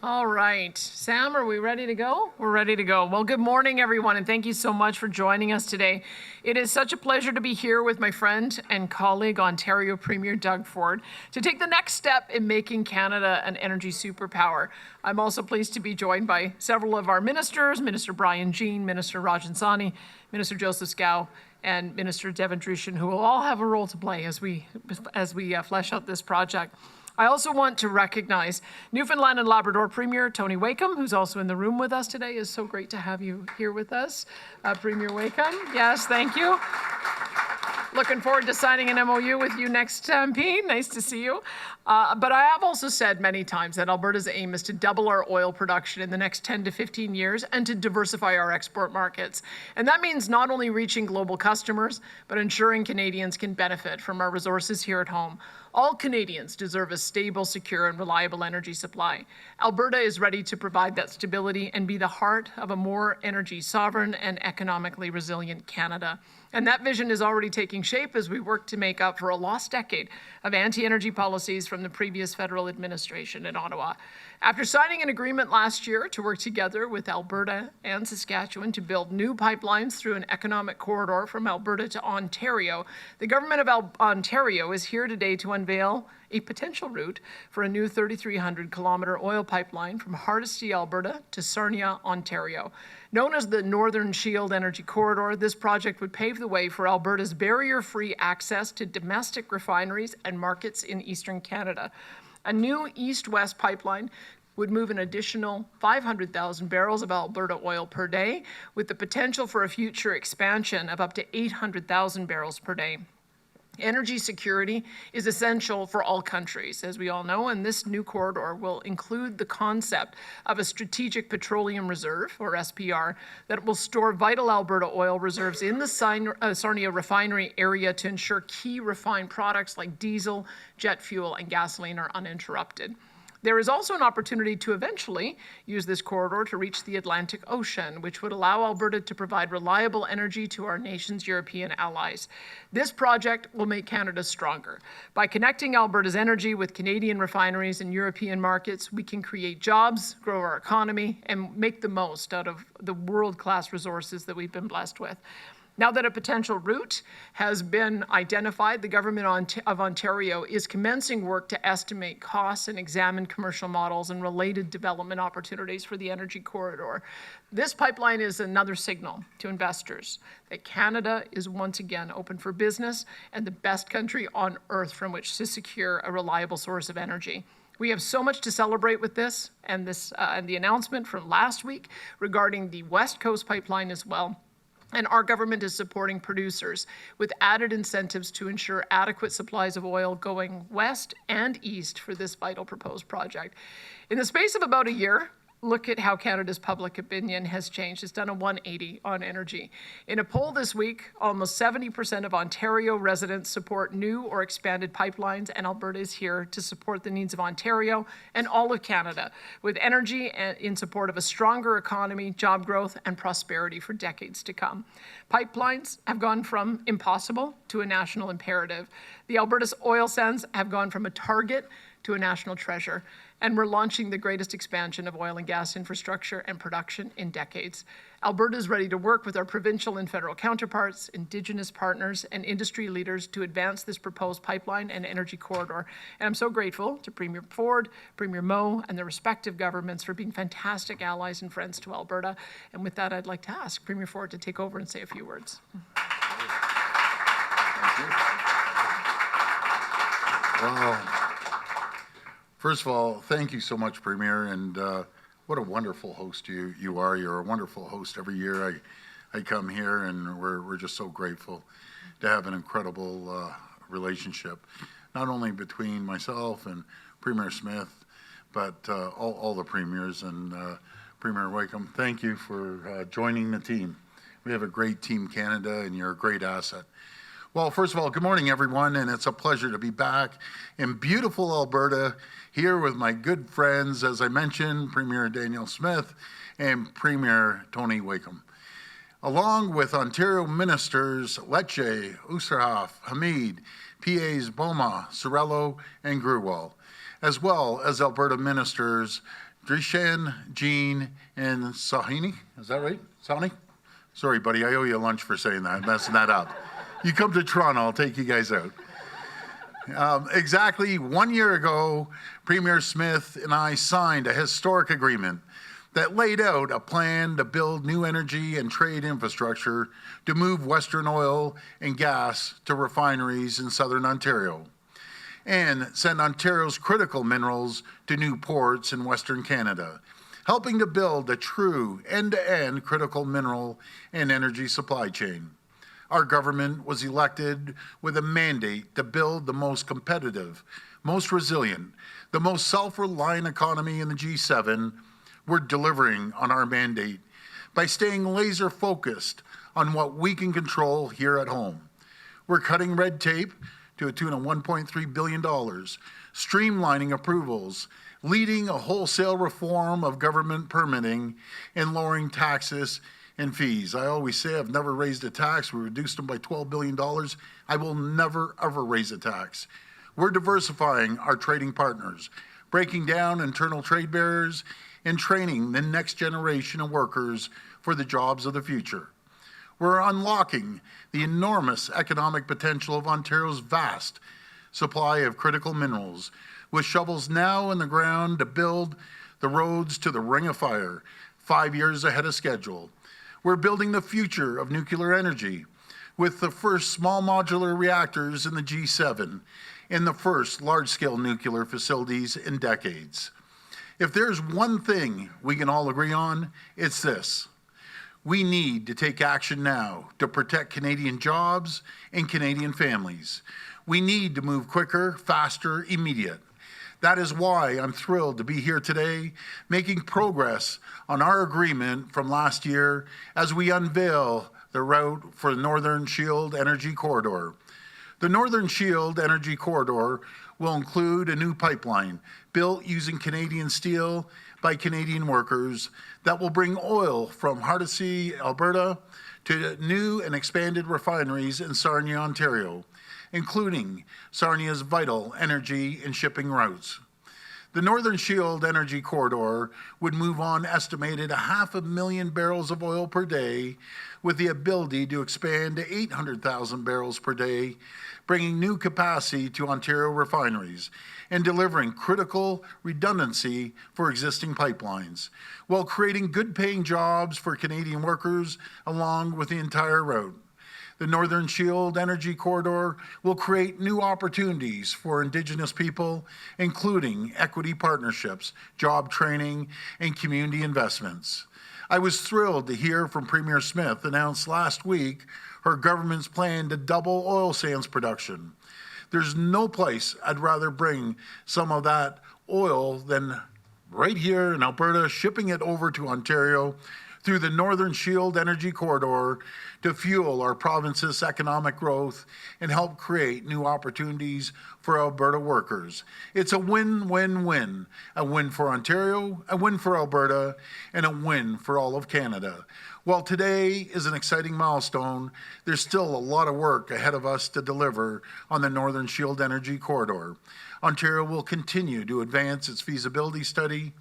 All right. Sam, are we ready to go? We're ready to go. Well, good morning, everyone, and thank you so much for joining us today. It is such a pleasure to be here with my friend and colleague, Ontario Premier Doug Ford, to take the next step in making Canada an energy superpower. I'm also pleased to be joined by several of our ministers, Minister Brian Jean, Minister Rajan Sani, Minister Joseph Scow, and Minister Devin Drushin, who will all have a role to play as we flesh out this project. I also want to recognize Newfoundland and Labrador Premier Tony Wakeham, who's also in the room with us today. It's so great to have you here with us. Premier Wakeham, yes, thank you. Looking forward to signing an MOU with you next campaign. Nice to see you. But I have also said many times that Alberta's aim is to double our oil production in the next 10 to 15 years and to diversify our export markets. And that means not only reaching global customers, but ensuring Canadians can benefit from our resources here at home. All Canadians deserve a stable, secure, and reliable energy supply. Alberta is ready to provide that stability and be the heart of a more energy sovereign and economically resilient Canada. And that vision is already taking shape as we work to make up for a lost decade of anti-energy policies from the previous federal administration in Ottawa. After signing an agreement last year to work together with Alberta and Saskatchewan to build new pipelines through an economic corridor from Alberta to Ontario, the government of Ontario is here today to unveil a potential route for a new 3,300-kilometre oil pipeline from Hardisty, Alberta to Sarnia, Ontario. Known as the Northern Shield Energy Corridor, this project would pave the way for Alberta's barrier-free access to domestic refineries and markets in Eastern Canada. A new east-west pipeline would move an additional 500,000 barrels of Alberta oil per day, with the potential for a future expansion of up to 800,000 barrels per day. Energy security is essential for all countries, as we all know, and this new corridor will include the concept of a strategic petroleum reserve, or SPR, that will store vital Alberta oil reserves in the Sarnia refinery area to ensure key refined products like diesel, jet fuel, and gasoline are uninterrupted. There is also an opportunity to eventually use this corridor to reach the Atlantic Ocean, which would allow Alberta to provide reliable energy to our nation's European allies. This project will make Canada stronger. By connecting Alberta's energy with Canadian refineries and European markets, we can create jobs, grow our economy, and make the most out of the world-class resources that we've been blessed with. Now that a potential route has been identified, the government of Ontario is commencing work to estimate costs and examine commercial models and related development opportunities for the energy corridor. This pipeline is another signal to investors that Canada is once again open for business and the best country on earth from which to secure a reliable source of energy. We have so much to celebrate with this and the announcement from last week regarding the West Coast pipeline as well. And our government is supporting producers with added incentives to ensure adequate supplies of oil going west and east for this vital proposed project. In the space of about a year, look at how Canada's public opinion has changed. It's done a 180 on energy. In a poll this week, almost 70% of Ontario residents support new or expanded pipelines, and Alberta is here to support the needs of Ontario and all of Canada with energy in support of a stronger economy, job growth, and prosperity for decades to come. Pipelines have gone from impossible to a national imperative. The Alberta's oil sands have gone from a target to a national treasure. And we're launching the greatest expansion of oil and gas infrastructure and production in decades. Alberta is ready to work with our provincial and federal counterparts, Indigenous partners, and industry leaders to advance this proposed pipeline and energy corridor. And I'm so grateful to Premier Ford, Premier Moe, and the respective governments for being fantastic allies and friends to Alberta. And with that, I'd like to ask Premier Ford to take over and say a few words. Thank you. Wow. First of all, thank you so much, Premier, and what a wonderful host you are. You're a wonderful host every year. I come here, and we're just so grateful to have an incredible relationship, not only between myself and Premier Smith, but all the premiers. And Premier Wakeham, thank you for joining the team. We have a great Team Canada, and you're a great asset. Well, first of all, good morning, everyone, and it's a pleasure to be back in beautiful Alberta, here with my good friends, as I mentioned, Premier Danielle Smith and Premier Tony Wakeham, along with Ontario Ministers Lecce, Oosterhoff, Hamid, PAs Boma, Sorello, and Grewal, as well as Alberta Ministers Drishan, Jean, and Sahini. Is that right? Sahni? Sorry, buddy, I owe you lunch for saying that, messing that up. You come to Toronto, I'll take you guys out. Exactly 1 year ago, Premier Smith and I signed a historic agreement that laid out a plan to build new energy and trade infrastructure to move Western oil and gas to refineries in southern Ontario and send Ontario's critical minerals to new ports in Western Canada, helping to build a true end-to-end critical mineral and energy supply chain. Our government was elected with a mandate to build the most competitive, most resilient, the most self-reliant economy in the G7. We're delivering on our mandate by staying laser-focused on what we can control here at home. We're cutting red tape to a tune of $1.3 billion, streamlining approvals, leading a wholesale reform of government permitting, and lowering taxes and fees. I always say I've never raised a tax. We reduced them by $12 billion. I will never, ever raise a tax. We're diversifying our trading partners, breaking down internal trade barriers, and training the next generation of workers for the jobs of the future. We're unlocking the enormous economic potential of Ontario's vast supply of critical minerals, with shovels now in the ground to build the roads to the Ring of Fire, 5 years ahead of schedule. We're building the future of nuclear energy with the first small modular reactors in the G7 and the first large-scale nuclear facilities in decades. If there's one thing we can all agree on, it's this. We need to take action now to protect Canadian jobs and Canadian families. We need to move quicker, faster, immediate. That is why I'm thrilled to be here today, making progress on our agreement from last year as we unveil the route for the Northern Shield Energy Corridor. The Northern Shield Energy Corridor will include a new pipeline built using Canadian steel by Canadian workers that will bring oil from Hardisty, Alberta, to new and expanded refineries in Sarnia, Ontario, including Sarnia's vital energy and shipping routes. The Northern Shield Energy Corridor would move on estimated 500,000 barrels of oil per day, with the ability to expand to 800,000 barrels per day, bringing new capacity to Ontario refineries and delivering critical redundancy for existing pipelines, while creating good-paying jobs for Canadian workers along with the entire route. The Northern Shield Energy Corridor will create new opportunities for Indigenous people, including equity partnerships, job training, and community investments. I was thrilled to hear from Premier Smith announce last week her government's plan to double oil sands production. There's no place I'd rather bring some of that oil than right here in Alberta, shipping it over to Ontario through the Northern Shield Energy Corridor to fuel our province's economic growth and help create new opportunities for Alberta workers. It's a win-win-win, a win for Ontario, a win for Alberta, and a win for all of Canada. While today is an exciting milestone, there's still a lot of work ahead of us to deliver on the Northern Shield Energy Corridor. Ontario will continue to advance its feasibility study,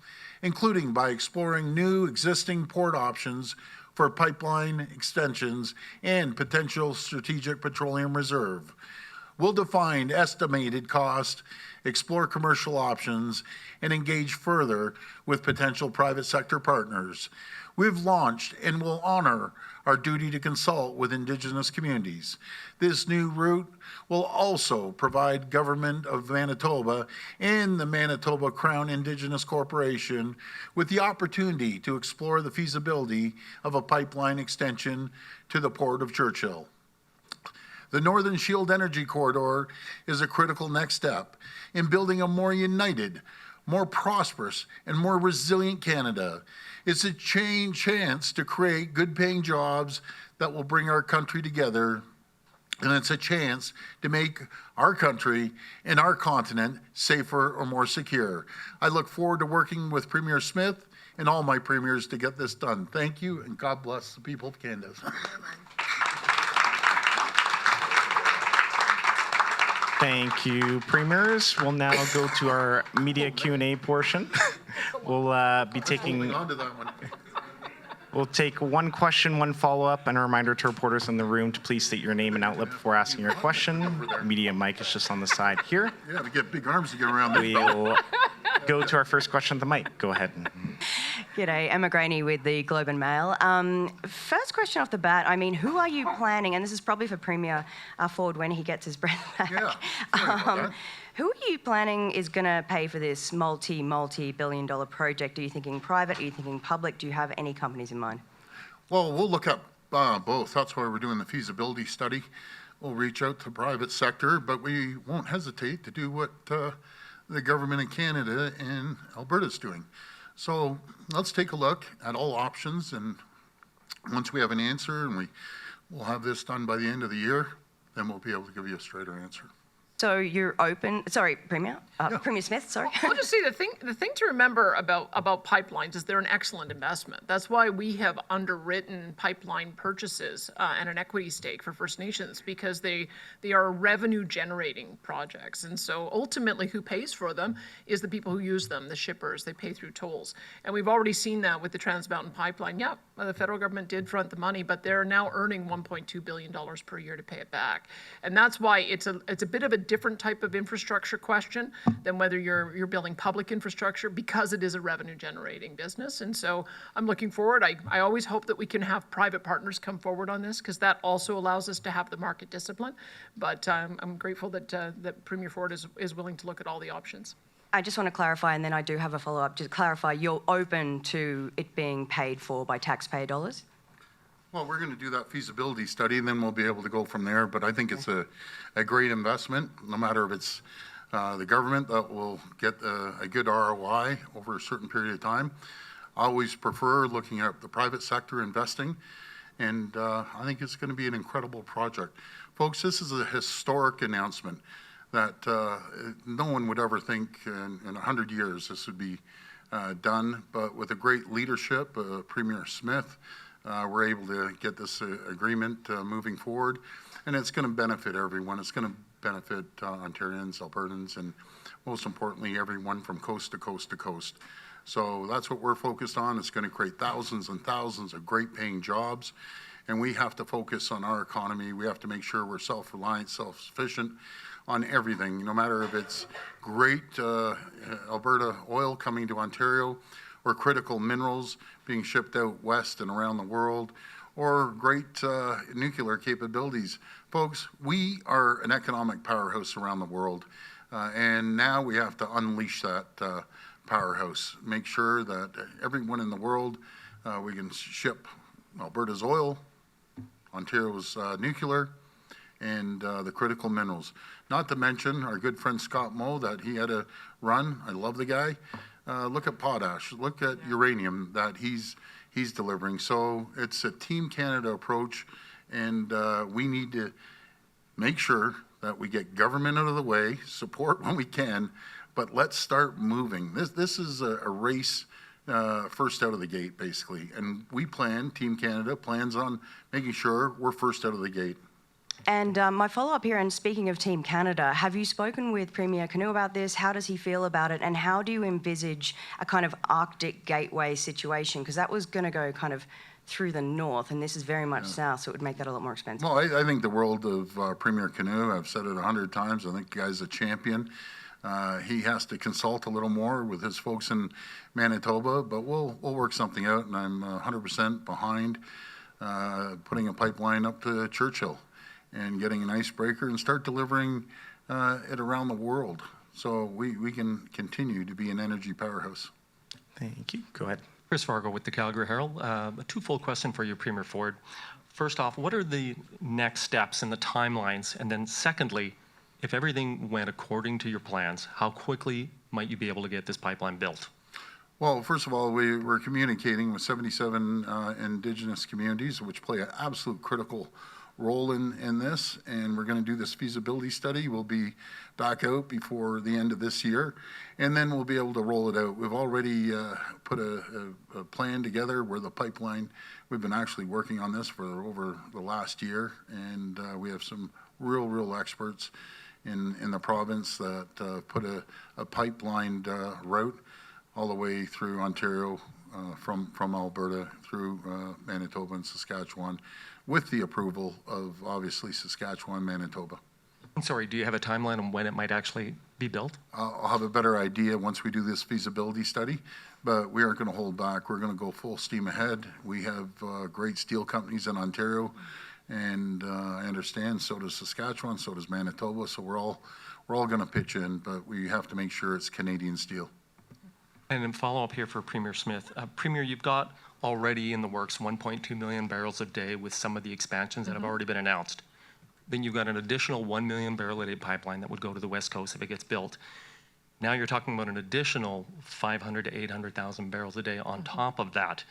including by exploring new existing port options for pipeline extensions and potential strategic petroleum reserve. We'll define estimated cost, explore commercial options, and engage further with potential private sector partners. We've launched and will honor our duty to consult with Indigenous communities. This new route will also provide Government of Manitoba and the Manitoba Crown Indigenous Corporation with the opportunity to explore the feasibility of a pipeline extension to the Port of Churchill. The Northern Shield Energy Corridor is a critical next step in building a more united, more prosperous, and more resilient Canada. It's a chance to create good-paying jobs that will bring our country together, and it's a chance to make our country and our continent safer or more secure. I look forward to working with Premier Smith and all my premiers to get this done. Thank you, and God bless the people of Canada. Thank you, Premiers. We'll now go to our media Q&A portion. We'll be Holding taking. on to that one. We'll take one question, one follow-up, and a reminder to reporters in the room to please state your name and outlet before asking your question. Media mic is just on the side here. Yeah, to get big arms to get around this fella. We'll go to our first question at the mic. Go ahead. G'day, Emma Graney with the Globe and Mail. First question off the bat, I mean, who are you planning, and this is probably for Premier Ford when he gets his breath back. Yeah, sorry about that. Who are you planning is going to pay for this multi-billion dollar project? Are you thinking private? Are you thinking public? Do you have any companies in mind? Well, we'll look up both. That's why we're doing the feasibility study. We'll reach out to the private sector, but we won't hesitate to do what the government in Canada and Alberta's doing. So let's take a look at all options, and once we have an answer and we'll have this done by the end of the year, then we'll be able to give you a straighter answer. So you're open, sorry, Premier? Premier Smith, sorry. I'll just say the thing to remember about pipelines is they're an excellent investment. That's why we have underwritten pipeline purchases and an equity stake for First Nations, because they are revenue generating projects. And so ultimately who pays for them is the people who use them, the shippers. They pay through tolls. And we've already seen that with the Trans Mountain Pipeline. Yeah, the federal government did front the money, but they're now earning $1.2 billion per year to pay it back. And that's why it's a bit of a different type of infrastructure question than whether you're building public infrastructure, because it is a revenue generating business. And so I'm looking forward. I always hope that we can have private partners come forward on this, because that also allows us to have the market discipline. But I'm grateful that Premier Ford is willing to look at all the options. I just want to clarify, and then I do have a follow-up. Just clarify, you're open to it being paid for by taxpayer dollars? Well, we're going to do that feasibility study, and then we'll be able to go from there. But I think it's a great investment, no matter if it's the government that will get a good ROI over a certain period of time. I always prefer looking at the private sector investing, and I think it's going to be an incredible project. Folks, this is a historic announcement that no one would ever think in 100 years this would be done, but with a great leadership, Premier Smith, we're able to get this agreement moving forward, and it's going to benefit everyone. It's going to benefit Ontarians, Albertans, and most importantly, everyone from coast to coast to coast. So that's what we're focused on. It's going to create thousands and thousands of great paying jobs, and we have to focus on our economy. We have to make sure we're self-reliant, self-sufficient on everything, no matter if it's great Alberta oil coming to Ontario, or critical minerals being shipped out west and around the world, or great nuclear capabilities. Folks, we are an economic powerhouse around the world, and now we have to unleash that powerhouse, make sure that everyone in the world, we can ship Alberta's oil, Ontario's nuclear, and the critical minerals. Not to mention our good friend Scott Moe, that he had a run. I love the guy. Look at potash, look at uranium that he's delivering. So it's a Team Canada approach, and we need to make sure that we get government out of the way, support when we can, but let's start moving. This is a race first out of the gate, basically. And Team Canada plans on making sure we're first out of the gate. And my follow-up here, and speaking of Team Canada, have you spoken with Premier Canoe about this? How does he feel about it? And how do you envisage a kind of Arctic gateway situation? Because that was going to go kind of through the north, and this is very much south, so it would make that a lot more expensive. Well, I think the world of Premier Canoe, I've said it 100 times, I think the guy's a champion. He has to consult a little more with his folks in Manitoba, but we'll work something out, and I'm 100% behind putting a pipeline up to Churchill and getting an icebreaker and start delivering it around the world, so we can continue to be an energy powerhouse. Thank you. Go ahead. Chris Fargo with the Calgary Herald. A twofold question for you, Premier Ford. First off, what are the next steps and the timelines? And then secondly, if everything went according to your plans, how quickly might you be able to get this pipeline built? Well, first of all, we're communicating with 77 Indigenous communities, which play an absolute critical role in this, and we're going to do this feasibility study. We'll be back out before the end of this year, and then we'll be able to roll it out. We've already put a plan together where the pipeline, we've been actually working on this for over the last year, and we have some real experts in the province that put a pipelined route all the way through Ontario, from Alberta through Manitoba and Saskatchewan, with the approval of obviously Saskatchewan, Manitoba. I'm sorry, do you have a timeline on when it might actually be built? I'll have a better idea once we do this feasibility study, but we aren't going to hold back. We're going to go full steam ahead. We have great steel companies in Ontario, and I understand so does Saskatchewan, so does Manitoba. So we're all going to pitch in, but we have to make sure it's Canadian steel. And then follow up here for Premier Smith. Premier, you've got already in the works 1.2 million barrels a day with some of the expansions that have already been announced. Then you've got an additional 1 million barrel a day pipeline that would go to the West Coast if it gets built. Now you're talking about an additional 500 to 800,000 barrels a day on top of that.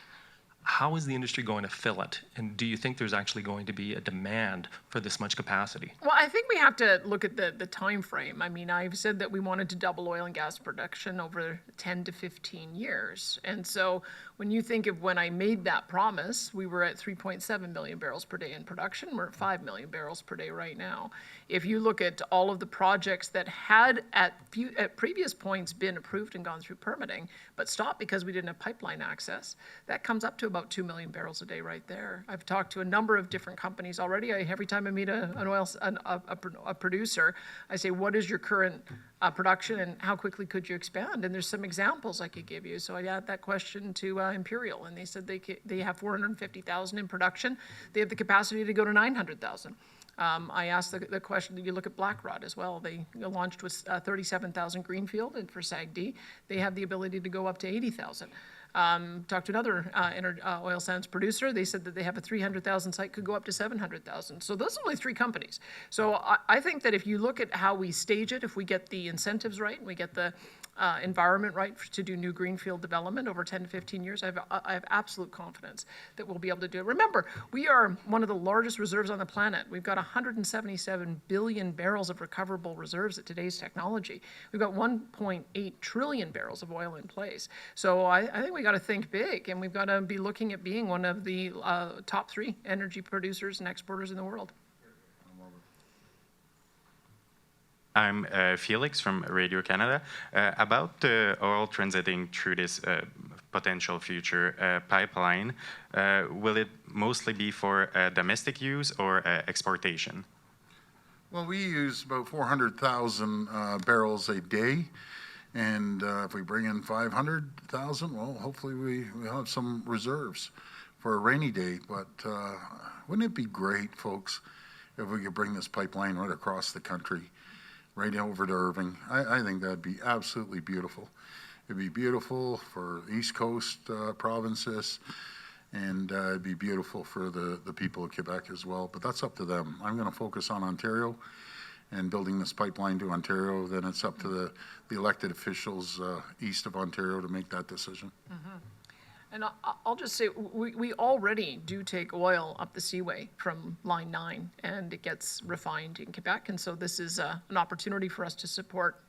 How is the industry going to fill it? And do you think there's actually going to be a demand for this much capacity? Well, I think we have to look at the time frame. I mean, I've said that we wanted to double oil and gas production over 10 to 15 years. And so when you think of when I made that promise, we were at 3.7 million barrels per day in production. We're at 5 million barrels per day right now. If you look at all of the projects that had at previous points been approved and gone through permitting, but stopped because we didn't have pipeline access, that comes up to about 2 million barrels a day right there. I've talked to a number of different companies already. Every time I meet a producer, I say, what is your current production and how quickly could you expand? And there's some examples I could give you. So I asked that question to Imperial, and they said they have 450,000 in production. They have the capacity to go to 900,000. I asked the question, you look at Blackrod as well. They launched with 37,000 greenfield, and for SAGD, they have the ability to go up to 80,000. Talked to another oil sands producer. They said that they have a 300,000 site, could go up to 700,000. So those are only 3 companies. So I think that if you look at how we stage it, if we get the incentives right, and we get the environment right to do new greenfield development over 10 to 15 years, I have absolute confidence that we'll be able to do it. Remember, we are one of the largest reserves on the planet. We've got 177 billion barrels of recoverable reserves at today's technology. We've got 1.8 trillion barrels of oil in place. So I think we got to think big, and we've got to be looking at being one of the top 3 energy producers and exporters in the world. I'm Felix from Radio Canada. About the oil transiting through this potential future pipeline, will it mostly be for domestic use or exportation? Well, we use about 400,000 barrels a day. And if we bring in 500,000, well, hopefully we'll have some reserves for a rainy day. But wouldn't it be great, folks, if we could bring this pipeline right across the country, right over to Irving? I think that'd be absolutely beautiful. It'd be beautiful for East Coast provinces, and it'd be beautiful for the people of Quebec as well. But that's up to them. I'm going to focus on Ontario and building this pipeline to Ontario. Then it's up to the elected officials east of Ontario to make that decision. Mm-hmm. And I'll just say, we already do take oil up the Seaway from Line 9, and it gets refined in Quebec. And so this is an opportunity for us to support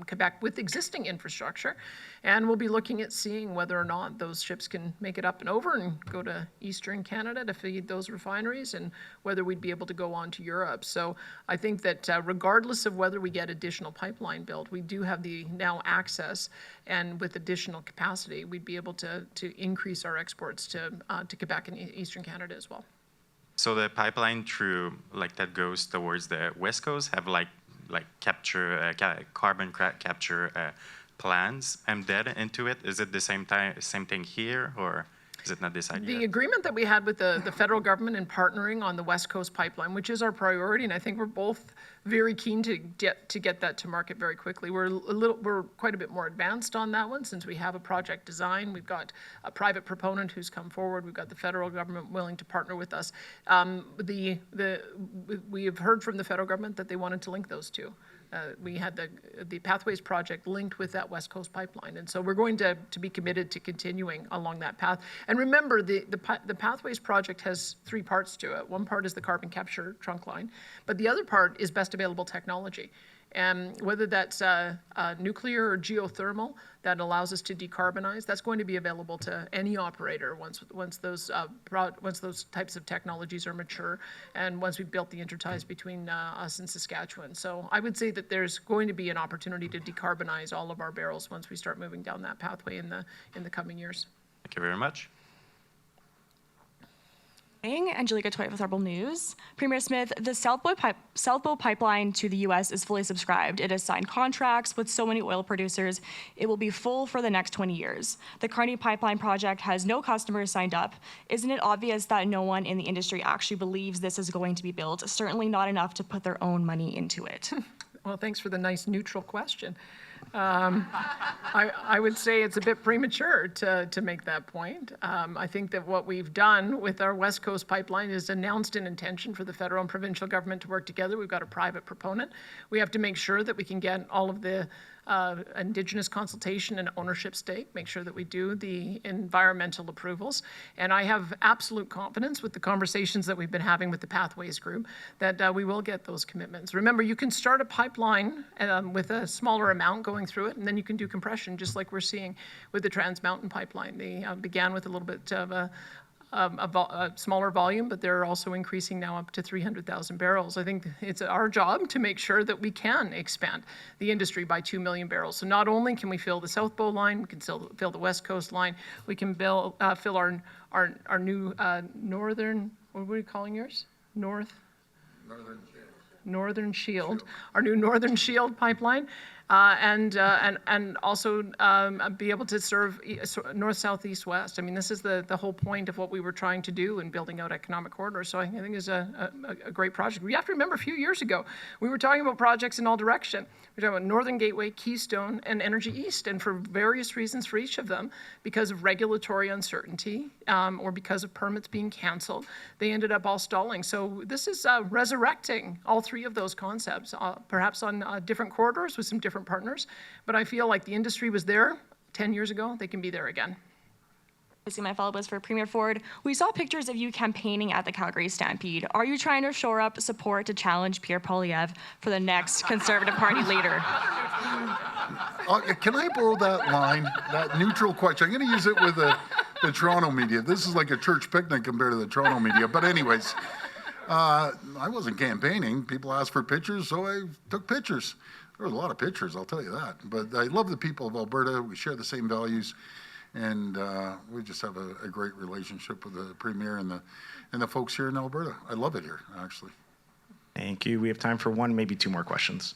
Quebec with existing infrastructure. And we'll be looking at seeing whether or not those ships can make it up and over and go to Eastern Canada to feed those refineries, and whether we'd be able to go on to Europe. So I think that regardless of whether we get additional pipeline built, we do have the now access, and with additional capacity, we'd be able to increase our exports to Quebec and Eastern Canada as well. So the pipeline through, that goes towards the West Coast have capture carbon capture plans embedded into it? Is it the same thing here, or is it not decided yet? The agreement that we had with the federal government in partnering on the West Coast pipeline, which is our priority, and I think we're both very keen to get that to market very quickly. We're quite a bit more advanced on that one, since we have a project design. We've got a private proponent who's come forward. We've got the federal government willing to partner with us. We have heard from the federal government that they wanted to link those two. We had the Pathways project linked with that West Coast pipeline. And so we're going to be committed to continuing along that path. And remember, the Pathways project has 3 parts to it. One part is the carbon capture trunk line, but the other part is best available technology. And whether that's nuclear or geothermal that allows us to decarbonize, that's going to be available to any operator once those types of technologies are mature and once we've built the interties between us and Saskatchewan. So I would say that there's going to be an opportunity to decarbonize all of our barrels once we start moving down that pathway in the coming years. Thank you very much. Angelica Toit with Rebel News. Premier Smith, the South Bow pipeline to the U.S. is fully subscribed. It has signed contracts with so many oil producers. It will be full for the next 20 years. The Carney Pipeline project has no customers signed up. Isn't it obvious that no one in the industry actually believes this is going to be built? Certainly not enough to put their own money into it. Well, thanks for the nice neutral question. I would say it's a bit premature to make that point. I think that what we've done with our West Coast pipeline is announced an intention for the federal and provincial government to work together. We've got a private proponent. We have to make sure that we can get all of the Indigenous consultation and ownership stake, make sure that we do the environmental approvals. And I have absolute confidence with the conversations that we've been having with the Pathways Group that we will get those commitments. Remember, you can start a pipeline with a smaller amount going through it, and then you can do compression, just like we're seeing with the Trans Mountain pipeline. They began with a little bit of a smaller volume, but they're also increasing now up to 300,000 barrels. I think it's our job to make sure that we can expand the industry by 2 million barrels. So not only can we fill the South Bow line, we can fill the West Coast line, we can fill our new northern, what were you calling yours? Northern Shield, our new Northern Shield pipeline, and also be able to serve north, south, east, west. I mean, this is the whole point of what we were trying to do in building out economic corridors. So I think it's a great project. We have to remember a few years ago, we were talking about projects in all direction. We're talking about Northern Gateway, Keystone, and Energy East, and for various reasons for each of them, because of regulatory uncertainty or because of permits being canceled, they ended up all stalling. So this is resurrecting all three of those concepts, perhaps on different corridors with some different partners. But I feel like the industry was there 10 years ago. They can be there again. My follow-up was for Premier Ford. We saw pictures of you campaigning at the Calgary Stampede. Are you trying to shore up support to challenge Pierre Poilievre for the next Conservative Party leader? Can I borrow that line, that neutral question? I'm going to use it with the Toronto media. This is like a church picnic compared to the Toronto media. But anyways, I wasn't campaigning. People asked for pictures, so I took pictures. There was a lot of pictures, I'll tell you that. But I love the people of Alberta. We share the same values. And we just have a great relationship with the Premier and the folks here in Alberta. I love it here, actually. Thank you. We have time for one, maybe two more questions.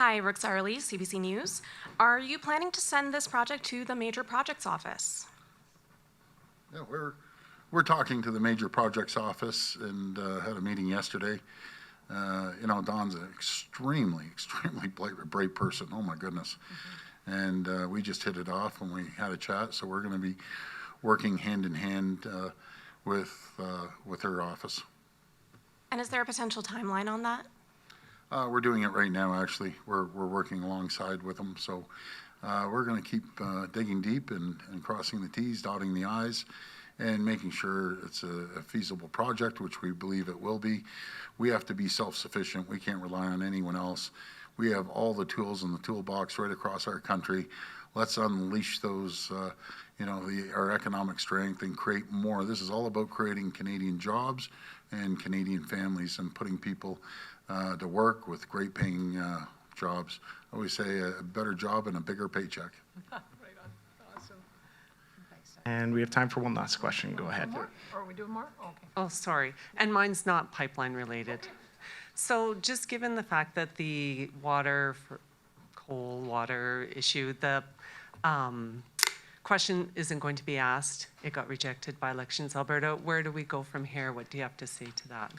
Hi, Brooks Arley, CBC News. Are you planning to send this project to the Major Projects Office? Yeah, we're talking to the Major Projects Office and had a meeting yesterday. Don's an extremely brave person. Oh, my goodness. And we just hit it off when we had a chat. So we're going to be working hand in hand with her office. And is there a potential timeline on that? We're doing it right now, actually. We're working alongside with them. So we're going to keep digging deep and crossing the T's, dotting the I's, and making sure it's a feasible project, which we believe it will be. We have to be self-sufficient. We can't rely on anyone else. We have all the tools in the toolbox right across our country. Let's unleash those, our economic strength and create more. This is all about creating Canadian jobs and Canadian families and putting people to work with great paying jobs. I always say a better job and a bigger paycheck. Right on. Awesome. Thanks. And we have time for one last question. Go ahead. More? Or are we doing more? Okay. Oh, sorry. And mine's not pipeline related. Okay. So just given the fact that the coal water issue, the question isn't going to be asked. It got rejected by Elections Alberta. Where do we go from here? What do you have to say to that?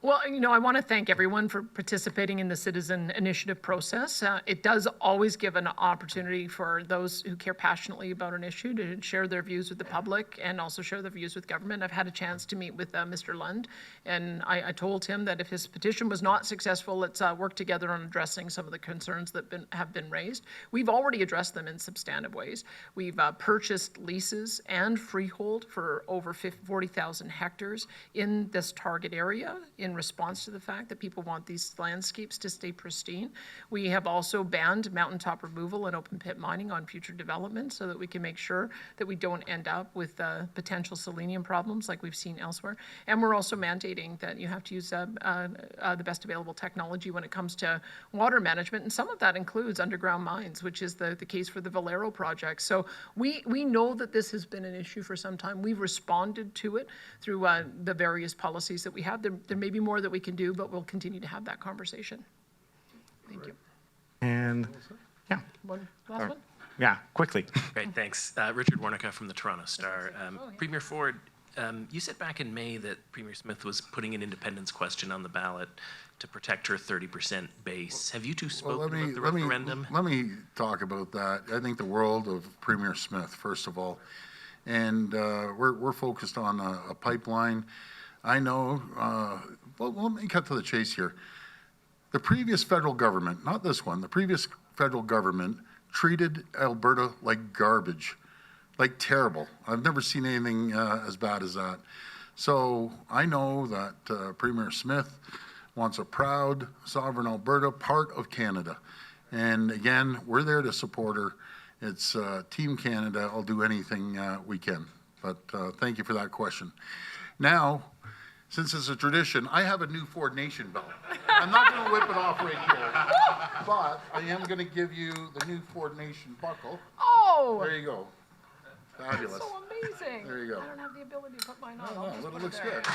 Well, I want to thank everyone for participating in the citizen initiative process. It does always give an opportunity for those who care passionately about an issue to share their views with the public and also share their views with government. I've had a chance to meet with Mr. Lund, and I told him that if his petition was not successful, let's work together on addressing some of the concerns that have been raised. We've already addressed them in substantive ways. We've purchased leases and freehold for over 40,000 hectares in this target area in response to the fact that people want these landscapes to stay pristine. We have also banned mountaintop removal and open pit mining on future development so that we can make sure that we don't end up with potential selenium problems like we've seen elsewhere. And we're also mandating that you have to use the best available technology when it comes to water management, and some of that includes underground mines, which is the case for the Valero project. So we know that this has been an issue for some time. We've responded to it through the various policies that we have. There may be more that we can do, but we'll continue to have that conversation. Thank you. And yeah, Last one? yeah, quickly. Great, thanks. Richard Warnica from the Toronto Star. Premier Ford, you said back in May that Premier Smith was putting an independence question on the ballot to protect her 30% base. Have you two spoken about the referendum? Let me talk about that. I think the world of Premier Smith, first of all, and we're focused on a pipeline. I know, well, let me cut to the chase here. The previous federal government, not this one, the previous federal government treated Alberta like garbage, like terrible. I've never seen anything as bad as that. So I know that Premier Smith wants a proud, sovereign Alberta, part of Canada. And again, we're there to support her. It's Team Canada. I'll do anything we can. But thank you for that question. Now, since it's a tradition, I have a new Ford Nation belt. I'm not going to whip it off right here, but I am going to give you the new Ford Nation buckle. Oh! There you go. Fabulous. That's so amazing. There you go. I don't have the ability to put mine on. Oh, I'll just no, put it looks there. good.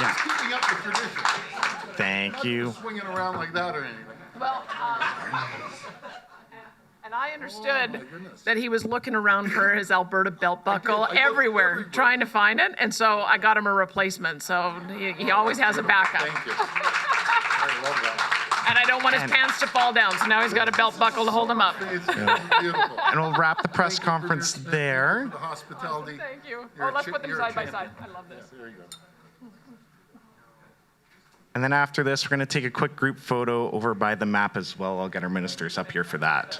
Yeah. Keeping up the tradition. Thank you. Not swinging around like that or anything. Well, and I understood goodness. that he was looking around for his Alberta belt buckle everywhere, trying to find it, and so I got him a replacement. So he always has a backup. Thank you. I love that. And I don't want his pants to fall down, so now he's got a belt buckle to hold him up. It's beautiful. And we'll wrap the press Thank you for conference your- there. The hospitality. Thank you. You're Oh, a let's cha- put them you're a side by side. champion. I love this. There you go. And then after this, we're going to take a quick group photo over by the map as well. I'll get our ministers up here for that.